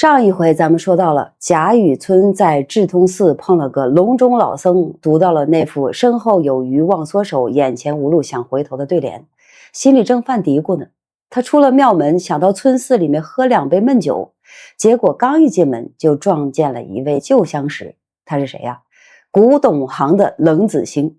上一回咱们说到了贾雨村在智通寺碰了个隆中老僧，读到了那副身后有余忘缩手，眼前无路想回头的对联，心里正犯嘀咕呢。他出了庙门，想到村寺里面喝2杯闷酒，结果刚一进门就撞见了一位旧相识。他是谁呀？古董行的冷子兴。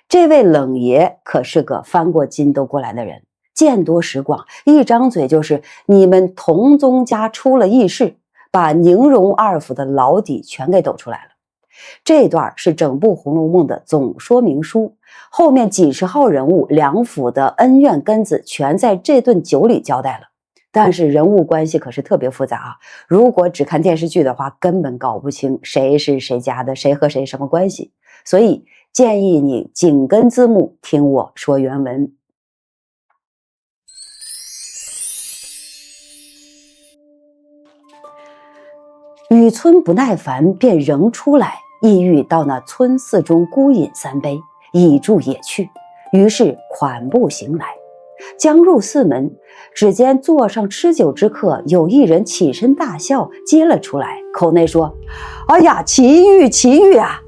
这位冷爷可是个翻过筋斗过来的人，见多识广，一张嘴就是你们同宗家出了异事，把宁荣二府的老底全给抖出来了。这段是整部《红楼梦》的总说明书，后面几十号人物两府的恩怨根子全在这顿酒里交代了。但是人物关系可是特别复杂啊，如果只看电视剧的话，根本搞不清谁是谁家的，谁和谁什么关系。所以建议你紧跟字幕听我说原文。雨村不耐烦，便仍出来，意欲到那村寺中孤饮3杯，以助也去。于是款步行来，将入寺门，只见座上吃酒之客，有一人起身大笑，接了出来，口内说：“哎呀，奇遇奇遇啊！”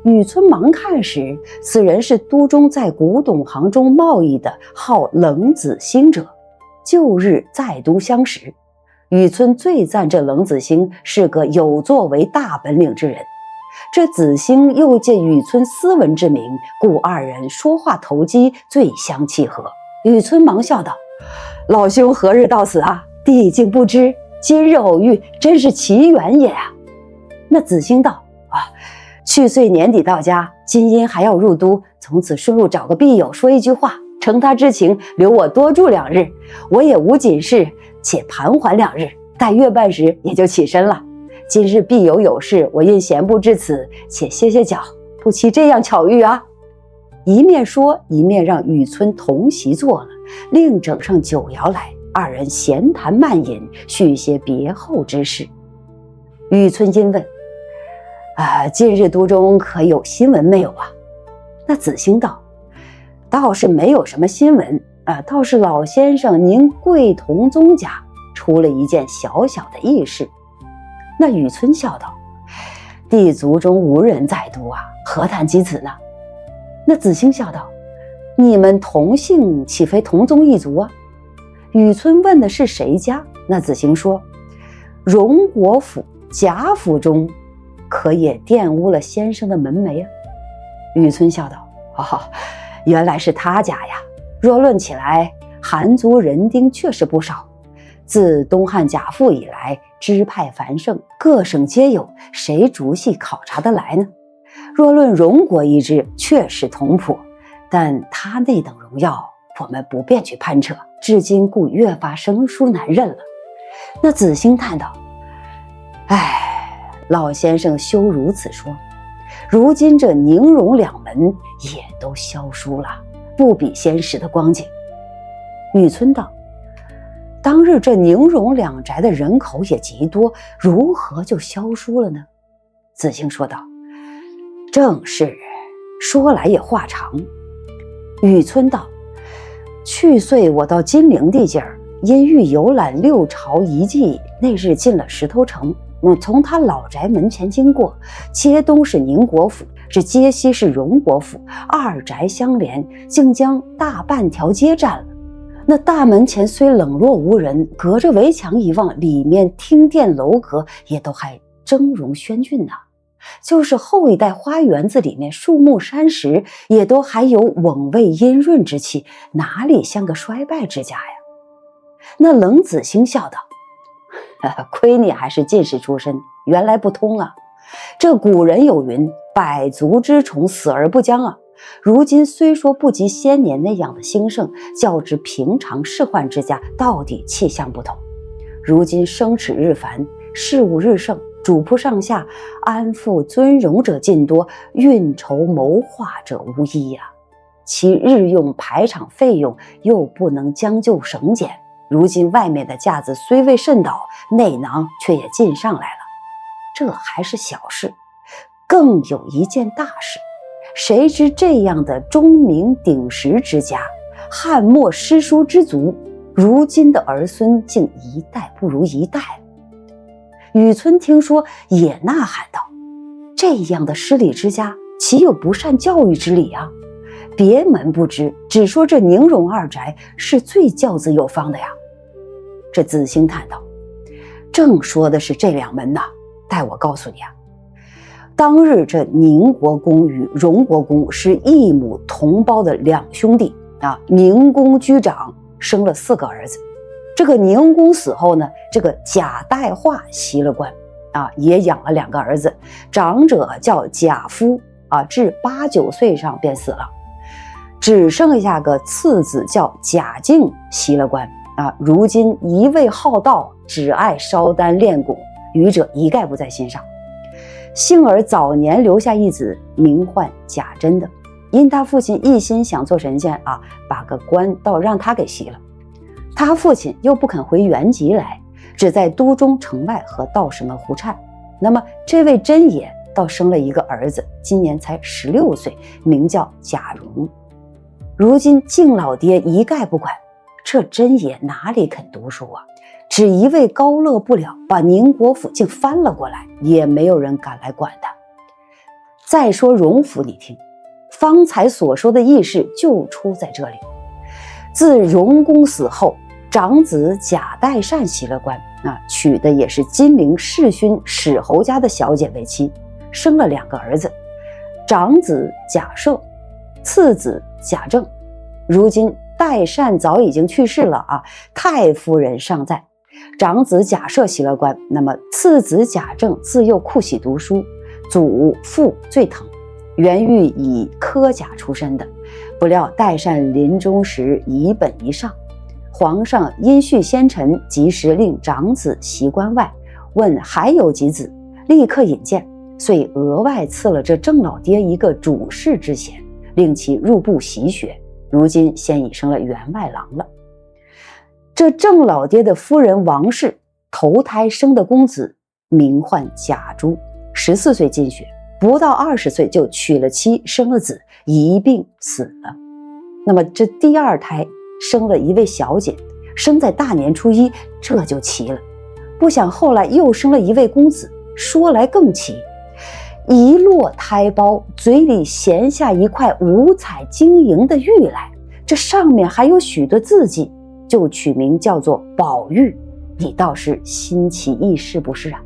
雨村忙看时，此人是都中在古董行中贸易的号冷子兴者，旧日在都相识。雨村最赞这冷子兴是个有作为大本领之人，这子兴又借雨村斯文之名，故二人说话投机，最相契合。雨村忙笑道：“老兄何日到此啊？弟竟不知，今日偶遇，真是奇缘也啊！”那子兴道：“去岁年底到家，今因还要入都，从此顺路找个必友说一句话，承他之情，留我多住2日。我也无紧事，且盘桓2日，待月半时也就起身了。今日必有事，我因闲步至此，且歇歇脚，不期这样巧遇啊！”一面说，一面让雨村同席坐了，另整上酒肴来，二人闲谈慢饮，叙些别后之事。雨村因问：“近日都中可有新闻没有啊？”那子兴道：“倒是没有什么新闻倒是老先生您贵同宗家出了一件小小的异事。”那雨村笑道：“弟族中无人在都啊，何谈及此呢？”那子兴笑道：“你们同姓岂非同宗一族啊？”雨村问的是谁家，那子兴说：“荣国府贾府中，可也玷污了先生的门楣啊？”雨村笑道：“原来是他家呀。若论起来，韩族人丁确实不少。自东汉贾复以来，支派繁盛，各省皆有，谁逐细考察得来呢？若论荣国一支，确是同谱，但他那等荣耀，我们不便去攀扯，至今故越发生疏难认了。”那子兴叹道：“老先生休如此说，如今这宁荣2门也都消疏了，不比先时的光景。”雨村道：“当日这宁荣2宅的人口也极多，如何就消疏了呢？”子兴说道：“正是，说来也话长。”雨村道：“去岁我到金陵地界儿，因欲游览6朝遗迹，那日进了石头城，从他老宅门前经过，街东是宁国府，这街西是荣国府，2宅相连，竟将大半条街占了。那大门前虽冷落无人，隔着围墙一望，里面厅殿楼阁也都还峥嵘轩峻呐。就是后一带花园子里面树木山石，也都还有蓊蔚阴润之气，哪里像个衰败之家呀？”那冷子兴笑道：“亏你还是进士出身，原来不通啊。这古人有云，百足之虫，死而不僵啊。如今虽说不及先年那样的兴盛，较之平常仕宦之家，到底气象不同。如今生齿日繁，事务日盛，主仆上下安富尊荣者尽多，运筹谋划者无一呀。其日用排场费用又不能将就省减，如今外面的架子虽未甚倒，内囊却也进上来了。这还是小事，更有一件大事。谁知这样的钟鸣鼎食之家，汉末诗书之族，如今的儿孙竟一代不如一代了。雨村听说也呐喊道：这样的失礼之家，岂有不善教育之理啊？别门不知，只说这宁荣二宅是最教子有方的呀。这子兴叹道：正说的是这两门呐，待我告诉你啊。当日这宁国公与荣国公是异母同胞的两兄弟啊。宁公居长，生了4个儿子。这个宁公死后呢，这个贾代化袭了官啊，也养了2个儿子，长者叫贾夫啊，至8、9岁上便死了。只剩下个次子叫贾敬袭了官啊，如今一味好道，只爱烧丹炼汞，愚者一概不在心上。幸而早年留下一子，名唤贾珍的，因他父亲一心想做神仙啊，把个官倒让他给袭了。他父亲又不肯回原籍来，只在都中城外和道士们胡颤。那么这位真爷倒生了一个儿子，今年才16岁，名叫贾蓉。如今敬老爹一概不管，这真爷哪里肯读书啊？只一味高乐不了，把宁国府竟翻了过来，也没有人敢来管他。再说荣府，你听，方才所说的轶事就出在这里。自荣公死后，长子贾代善袭了官啊，娶的也是金陵世勋史侯家的小姐为妻，生了2个儿子，长子贾赦，次子贾政。如今代善早已经去世了啊，太夫人尚在。长子贾赦袭了官，那么次子贾政自幼酷喜读书，祖父最疼，原欲以科甲出身的，不料代善临终时遗本一上，皇上因恤先臣，及时令长子袭官外，问还有几子，立刻引荐，遂额外赐了这郑老爹一个主事之衔，令其入部习学，如今现已升了员外郎了。这郑老爹的夫人王氏头胎生的公子名唤贾珠，14岁进学，不到20岁就娶了妻，生了子，一并死了。那么这第二胎生了一位小姐，生在大年初一，这就奇了。不想后来又生了一位公子，说来更奇，一落胎胞，嘴里衔下一块五彩晶莹的玉来，这上面还有许多字迹，就取名叫做宝玉。你倒是新奇异事不是啊？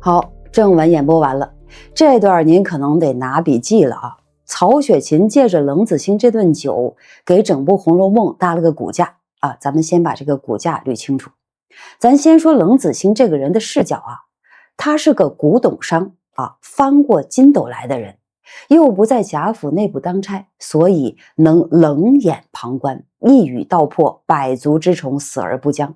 好，正文演播完了，这段您可能得拿笔记了啊。曹雪芹借着冷子兴这顿酒，给整部《红楼梦》搭了个骨架啊。咱们先把这个骨架捋清楚。咱先说冷子兴这个人的视角啊，他是个古董商啊，翻过筋斗来的人，又不在贾府内部当差，所以能冷眼旁观，一语道破，百足之虫，死而不僵。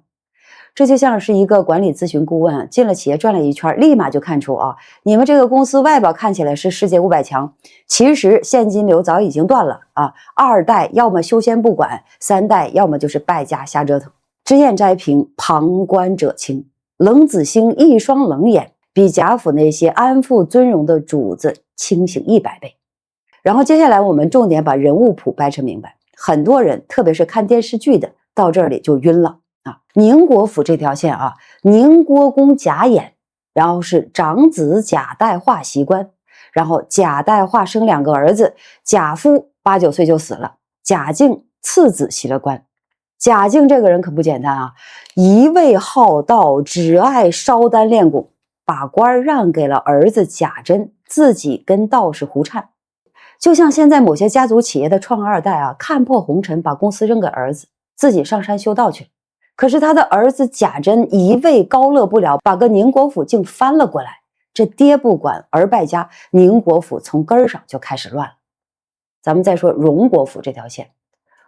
这就像是一个管理咨询顾问进了企业转了一圈，立马就看出啊，你们这个公司外表看起来是世界500强，其实现金流早已经断了啊，2代要么修仙不管，3代要么就是败家瞎折腾。只眼摘屏，旁观者清。冷子兴一双冷眼，比贾府那些安富尊荣的主子清醒100倍。然后接下来我们重点把人物谱掰扯明白。很多人特别是看电视剧的，到这里就晕了啊。宁国府这条线啊，宁国公贾演，然后是长子贾代化袭官，然后贾代化生2个儿子，贾夫8、9岁就死了，贾敬次子袭了官。贾敬这个人可不简单啊，一味好道，只爱烧丹炼汞，把官让给了儿子贾珍，自己跟道士胡颤。就像现在某些家族企业的创2代啊，看破红尘，把公司扔给儿子，自己上山修道去了。可是他的儿子贾珍一味高乐不了，把个宁国府竟翻了过来，这爹不管儿败家，宁国府从根儿上就开始乱了。咱们再说荣国府这条线，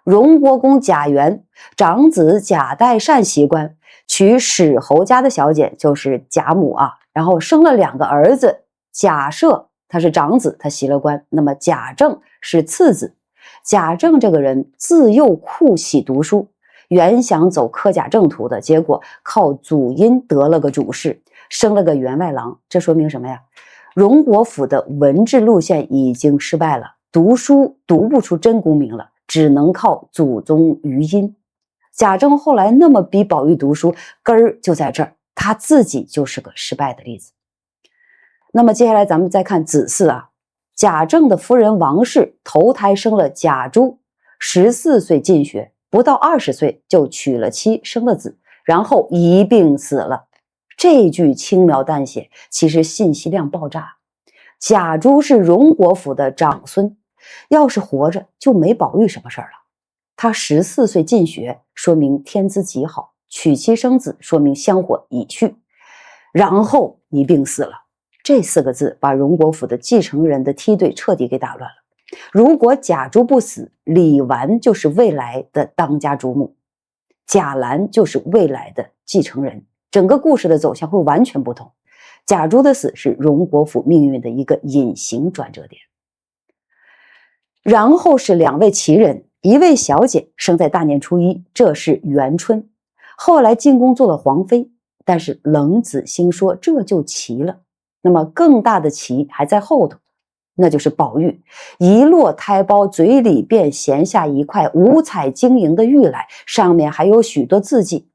荣国公贾源，长子贾代善袭官，娶史侯家的小姐，就是贾母啊，然后生了2个儿子，贾赦他是长子，他袭了官，那么贾政是次子。贾政这个人自幼酷喜读书，原想走科甲正途的，结果靠祖荫得了个主事，升了个员外郎。这说明什么呀？荣国府的文治路线已经失败了，读书读不出真功名了，只能靠祖宗余荫。贾政后来那么逼宝玉读书，根儿就在这儿他自己就是个失败的例子。那么接下来咱们再看子嗣啊，贾政的夫人王氏头胎生了贾珠，14岁进学，不到20岁就娶了妻，生了子，然后一病死了。这句轻描淡写，其实信息量爆炸。贾珠是荣国府的长孙，要是活着就没宝玉什么事儿了。他14岁进学，说明天资极好，娶妻生子，说明香火已去，然后一病死了。这4个字把荣国府的继承人的梯队彻底给打乱了。如果贾珠不死，李纨就是未来的当家主母，贾兰就是未来的继承人，整个故事的走向会完全不同。贾珠的死是荣国府命运的一个隐形转折点。然后是2位奇人，一位小姐生在大年初一，这是元春，后来进宫做了皇妃，但是冷子兴说这就奇了。那么更大的奇还在后头，那就是宝玉一落胎胞，嘴里便衔下一块五彩晶莹的玉来，上面还有许多字迹。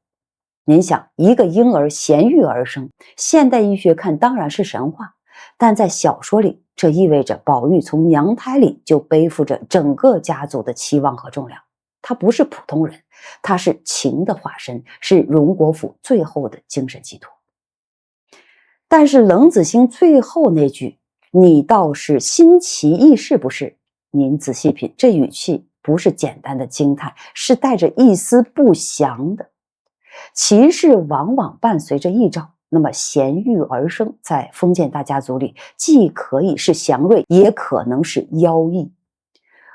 您想，一个婴儿衔玉而生，现代医学看当然是神话，但在小说里，这意味着宝玉从娘胎里就背负着整个家族的期望和重量。他不是普通人，他是情的化身，是荣国府最后的精神寄托。但是冷子兴最后那句“你倒是新奇异事不是”，您仔细品，这语气不是简单的惊叹，是带着一丝不祥的。奇事往往伴随着异兆，那么衔玉而生在封建大家族里，既可以是祥瑞，也可能是妖异。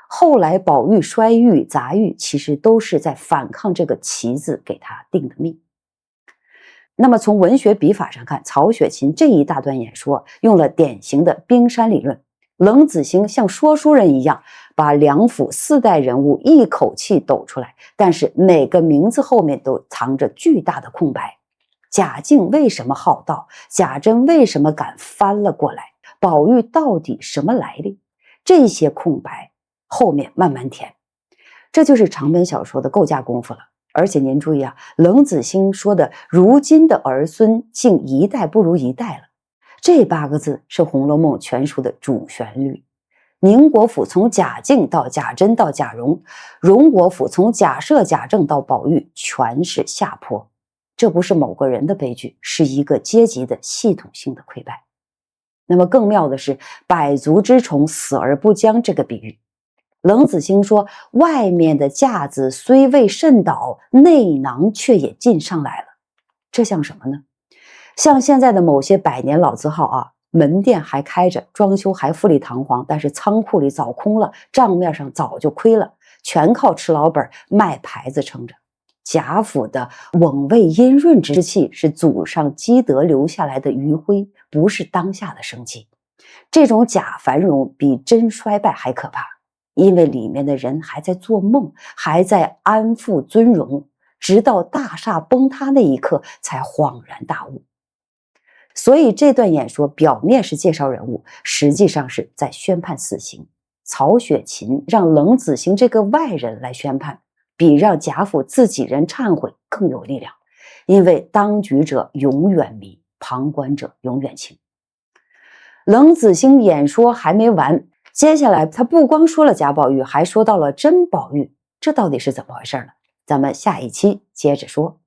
后来宝玉摔玉砸玉，其实都是在反抗这个奇字给他定的命。那么从文学笔法上看，曹雪芹这一大段演说用了典型的冰山理论，冷子兴像说书人一样把梁府4代人物一口气抖出来，但是每个名字后面都藏着巨大的空白。贾静为什么好道？贾珍为什么敢翻了过来？宝玉到底什么来历？这些空白后面慢慢填，这就是长篇小说的构架功夫了。而且您注意啊，冷子兴说的如今的儿孙竟一代不如一代了，这8个字是《红楼梦》全书的主旋律。宁国府从贾静到贾珍到贾蓉，荣国府从贾赦贾政到宝玉全是下坡。这不是某个人的悲剧，是一个阶级的系统性的溃败。那么更妙的是百足之虫死而不僵这个比喻。冷子兴说，外面的架子虽未甚倒，内囊却也进上来了。这像什么呢？像现在的某些百年老字号啊，门店还开着，装修还富丽堂皇，但是仓库里早空了，账面上早就亏了，全靠吃老本卖牌子撑着。贾府的瓮味阴润之气是祖上积德留下来的余晖，不是当下的生机。这种假繁荣比真衰败还可怕，因为里面的人还在做梦，还在安富尊荣，直到大厦崩塌那一刻才恍然大悟。所以这段演说表面是介绍人物，实际上是在宣判死刑。曹雪芹让冷子兴这个外人来宣判，比让贾府自己人忏悔更有力量，因为当局者永远迷，旁观者永远清。冷子兴演说还没完，接下来他不光说了贾宝玉，还说到了真宝玉，这到底是怎么回事呢？咱们下一期接着说。